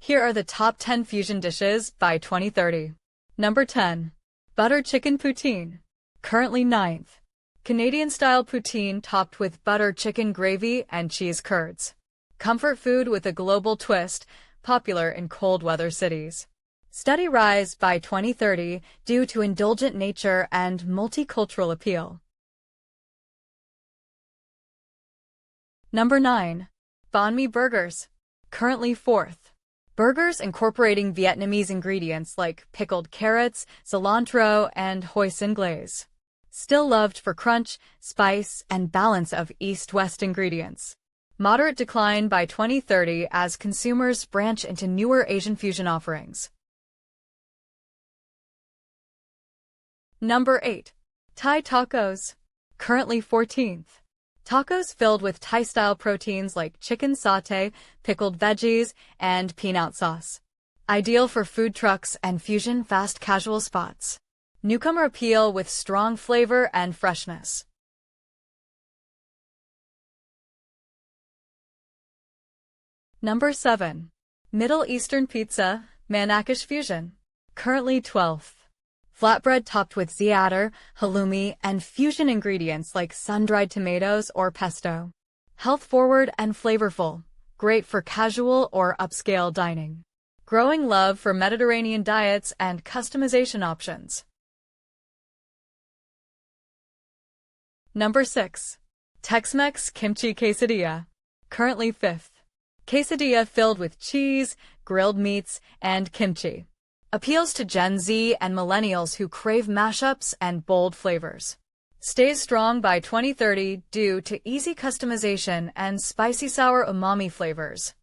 Here are the top 10 fusion dishes by 2030. Number 10. Butter chicken poutine. Currently 9th. Canadian-style poutine topped with butter chicken gravy and cheese curds. Comfort food with a global twist, popular in cold weather cities. Steady rise by 2030 due to indulgent nature and multicultural appeal. Number 9. Banh mi burgers. Currently 4th. Burgers incorporating Vietnamese ingredients like pickled carrots, cilantro, and hoisin glaze. Still loved for crunch, spice, and balance of East-West ingredients. Moderate decline by 2030 as consumers branch into newer Asian fusion offerings. Number 8. Thai tacos. Currently 14th. Tacos filled with Thai-style proteins like chicken sauté, pickled veggies, and peanut sauce. Ideal for food trucks and fusion fast casual spots. Newcomer appeal with strong flavor and freshness. Number 7. Middle Eastern pizza, Manakish fusion. Currently 12th. Flatbread topped with za'atar, halloumi, and fusion ingredients like sun-dried tomatoes or pesto. Health-forward and flavorful, great for casual or upscale dining. Growing love for Mediterranean diets and customization options. Number 6. Tex-Mex kimchi quesadilla. Currently 5th. Quesadilla filled with cheese, grilled meats, and kimchi. Appeals to Gen Z and millennials who crave mashups and bold flavors. Stays strong by 2030 due to easy customization and spicy sour umami flavors.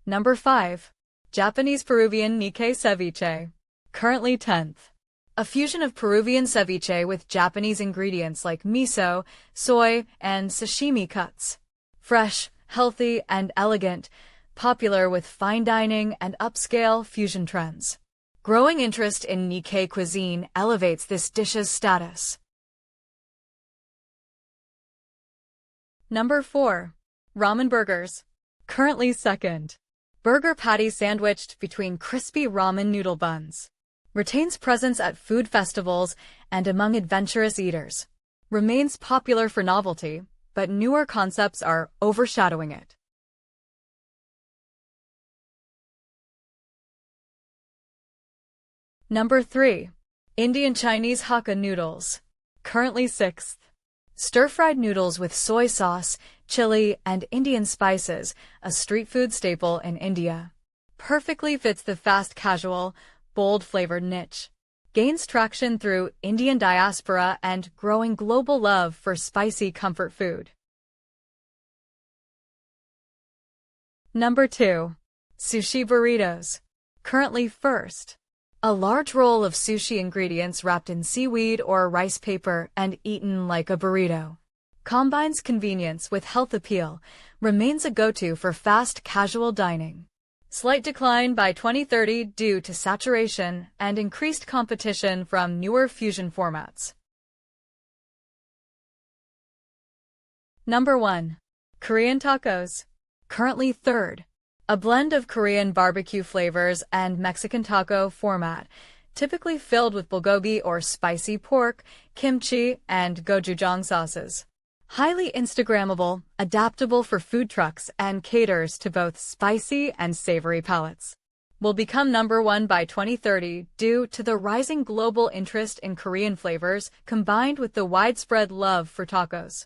Number 5. Japanese Peruvian Nikkei ceviche. Currently 10th. A fusion of Peruvian ceviche with Japanese ingredients like miso, soy, and sashimi cuts. Fresh, healthy, and elegant, popular with fine dining and upscale fusion trends. Growing interest in Nikkei cuisine elevates this dish's status. Number 4. Ramen burgers. Currently 2nd. Burger patty sandwiched between crispy ramen noodle buns. Retains presence at food festivals and among adventurous eaters. Remains popular for novelty, but newer concepts are overshadowing it. Number 3. Indian Chinese Hakka noodles. Currently 6th. Stir-fried noodles with soy sauce, chili, and Indian spices, a street food staple in India. Perfectly fits the fast casual, bold-flavored niche. Gains traction through Indian diaspora and growing global love for spicy comfort food. Number 2. Sushi burritos. Currently 1st. A large roll of sushi ingredients wrapped in seaweed or rice paper and eaten like a burrito. Combines convenience with health appeal, remains a go-to for fast casual dining. Slight decline by 2030 due to saturation and increased competition from newer fusion formats. Number 1. Korean tacos. Currently 3rd. A blend of Korean barbecue flavors and Mexican taco format, typically filled with bulgogi or spicy pork, kimchi, and gochujang sauces. Highly Instagrammable, adaptable for food trucks, and caters to both spicy and savory palates. Will become number 1 by 2030 due to the rising global interest in Korean flavors combined with the widespread love for tacos.